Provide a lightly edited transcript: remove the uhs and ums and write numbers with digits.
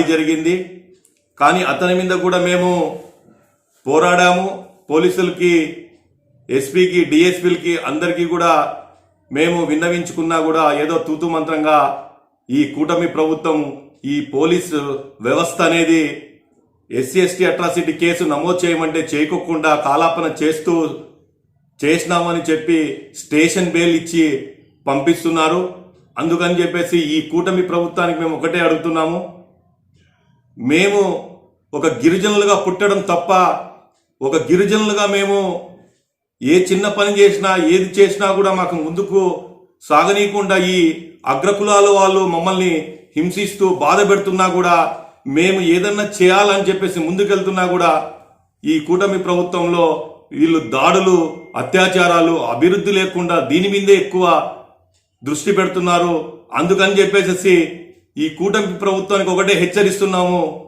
జరిగింది. కానీ అతని మీద కూడా మేము పోరాడాము. పోలీసులకి, ఎస్పీకి, డిఎస్పీలకి అందరికీ కూడా మేము విన్నవించుకున్నా కూడా ఏదో తూతు మంత్రంగా ఈ కూటమి ప్రభుత్వం ఈ పోలీసు వ్యవస్థ అనేది ఎస్సీ ఎస్టీ అట్రాసిటీ కేసు నమోదు చేయమంటే చేయకోకుండా కాలాపన చేసినామని చెప్పి స్టేషన్ బెయిల్ ఇచ్చి పంపిస్తున్నారు. అందుకని చెప్పేసి ఈ కూటమి ప్రభుత్వానికి మేము ఒకటే అడుగుతున్నాము, మేము ఒక గిరిజనులుగా పుట్టడం తప్ప ఒక గిరిజనులుగా మేము ఏ చిన్న పని చేసినా ఏది చేసినా కూడా మాకు ముందుకు సాగనీయకుండా ఈ అగ్రకులాల వాళ్ళు మమ్మల్ని హింసిస్తూ బాధ పెడుతున్నా కూడా మేము ఏదన్నా చేయాలని చెప్పేసి ముందుకెళ్తున్నా కూడా ఈ కూటమి ప్రభుత్వంలో వీళ్ళు దాడులు, అత్యాచారాలు, అభివృద్ధి లేకుండా దీని మీదే ఎక్కువ దృష్టి పెడుతున్నారు. అందుకని చెప్పేసి ఈ కూటమి ప్రభుత్వానికి ఒకటే హెచ్చరిస్తున్నాము,